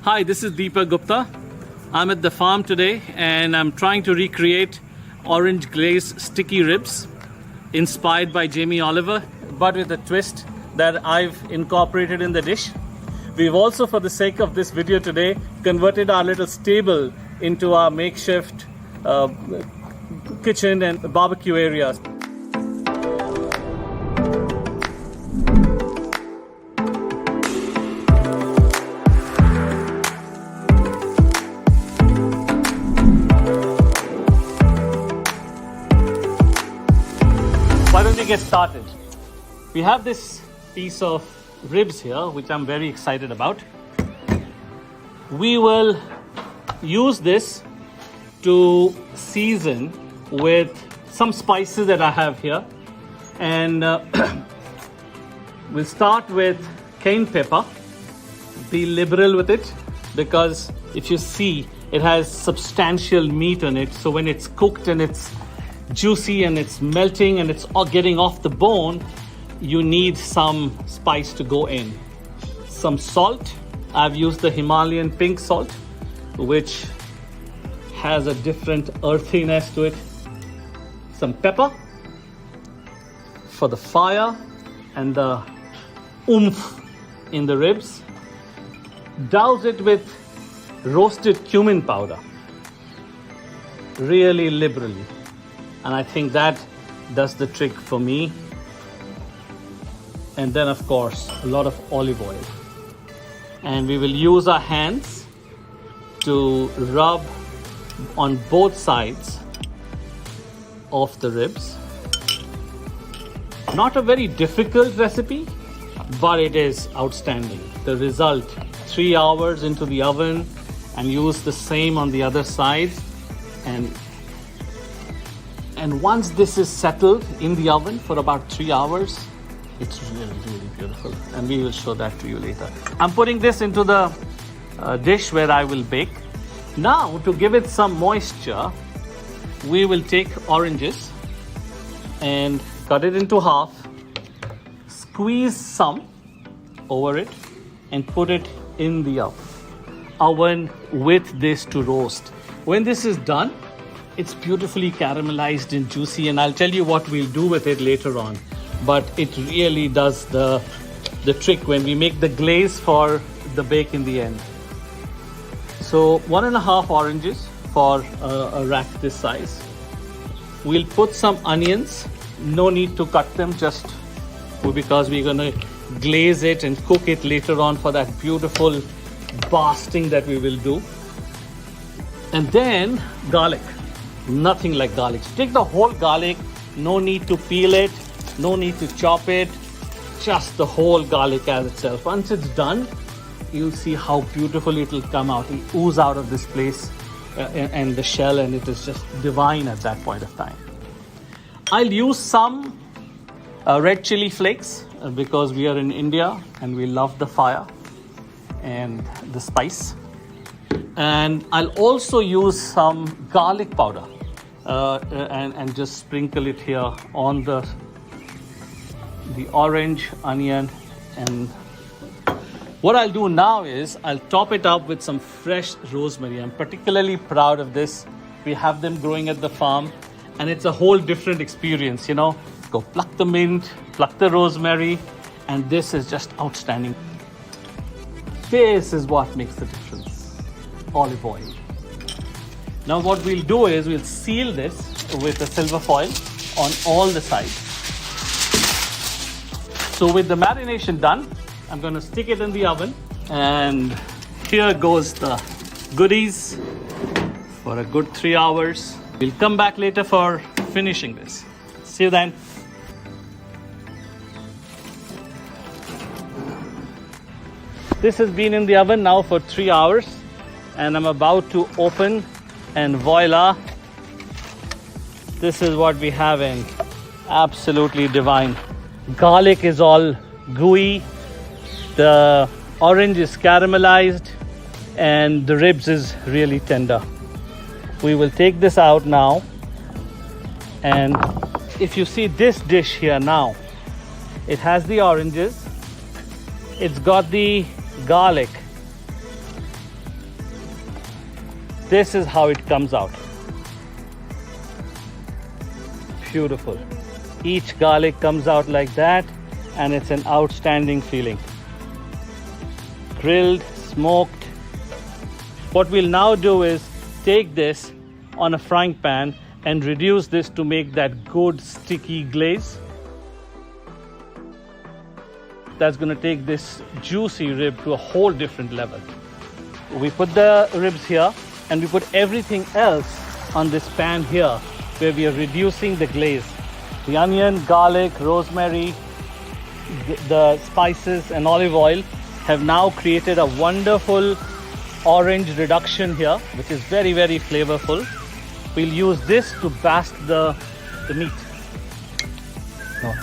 Hi, this is Deepak Gupta. I'm at the farm today and I'm trying to recreate orange glazed sticky ribs inspired by Jamie Oliver, but with a twist that I've incorporated in the dish. We've also, for the sake of this video today, converted our little stable into our makeshift kitchen and barbecue areas. Why don't we get started? We have this piece of ribs here, which I'm very excited about. We will use this to season with some spices that I have here. And we'll start with cayenne pepper. Be liberal with it, because if you see, it has substantial meat on it. So when it's cooked and it's juicy and it's melting and it's all getting off the bone, you need some spice to go in. Some salt. I've used the Himalayan pink salt, which has a different earthiness to it. Some pepper for the fire and the oomph in the ribs. Douse it with roasted cumin powder, really liberally. And I think that does the trick for me. And then, of course, a lot of olive oil. And we will use our hands to rub on both sides of the ribs. Not a very difficult recipe, but it is outstanding. The result, 3 hours into the oven, and use the same on the other side. And once this is settled in the oven for about 3 hours, it's really, really beautiful. And we will show that to you later. I'm putting this into the dish where I will bake. Now, to give it some moisture, we will take oranges and cut it into half, squeeze some over it, and put it in the oven with this to roast. When this is done, it's beautifully caramelized and juicy, and I'll tell you what we'll do with it later on. But it really does the trick when we make the glaze for the bake in the end. So 1.5 oranges for a rack this size. We'll put some onions. No need to cut them, just because we're gonna glaze it and cook it later on for that beautiful basting that we will do. And then garlic. Nothing like garlic. So take the whole garlic, no need to peel it, no need to chop it, just the whole garlic as itself. Once it's done, you'll see how beautiful it'll come out. It'll ooze out of this place and the shell, and it is just divine at that point of time. I'll use some red chili flakes because we are in India and we love the fire and the spice. And I'll also use some garlic powder and just sprinkle it here on the orange, onion. And what I'll do now is I'll top it up with some fresh rosemary. I'm particularly proud of this. We have them growing at the farm, and it's a whole different experience, you know. Go pluck the mint, pluck the rosemary, and this is just outstanding. This is what makes the difference. Olive oil. Now what we'll do is we'll seal this with a silver foil on all the sides. So with the marination done, I'm going to stick it in the oven, and here goes the goodies for a good 3 hours. We'll come back later for finishing this. See you then. This has been in the oven now for 3 hours, and I'm about to open, and voila, this is what we have in. Absolutely divine. Garlic is all gooey, the orange is caramelized, and the ribs is really tender. We will take this out now, and if you see this dish here now, it has the oranges, it's got the garlic, This is how it comes out. Beautiful. Each garlic comes out like that, and it's an outstanding feeling. Grilled, smoked. What we'll now do is take this on a frying pan and reduce this to make that good sticky glaze. That's going to take this juicy rib to a whole different level. We put the ribs here and we put everything else on this pan here where we are reducing the glaze. The onion, garlic, rosemary, the spices and olive oil have now created a wonderful orange reduction here, which is very, very flavorful. We'll use this to baste the meat. No.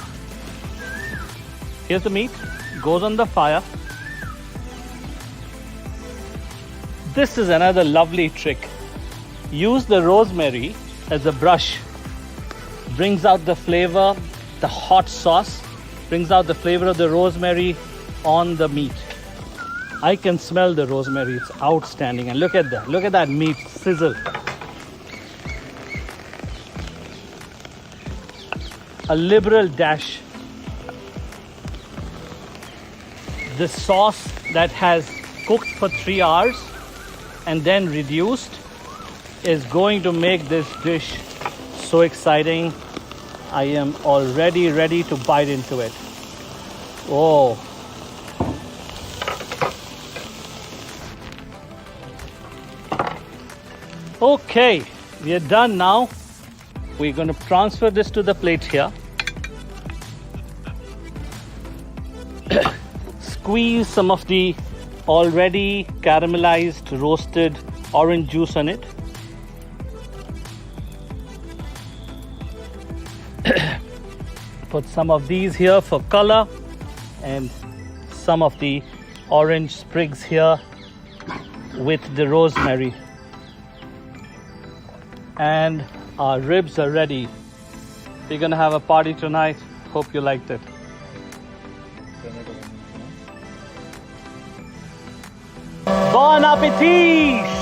Here's the meat, goes on the fire. This is another lovely trick. Use the rosemary as a brush. Brings out the flavor, the hot sauce, brings out the flavor of the rosemary on the meat. I can smell the rosemary, it's outstanding. And look at that meat sizzle. A liberal dash. The sauce that has cooked for 3 hours and then reduced is going to make this dish so exciting. I am already ready to bite into it. Oh. Okay, we are done now. We're going to transfer this to the plate here. Squeeze some of the already caramelized, roasted orange juice on it. Put some of these here for color and some of the orange sprigs here with the rosemary. And our ribs are ready. We're gonna have a party tonight. Hope you liked it. Bon appetit!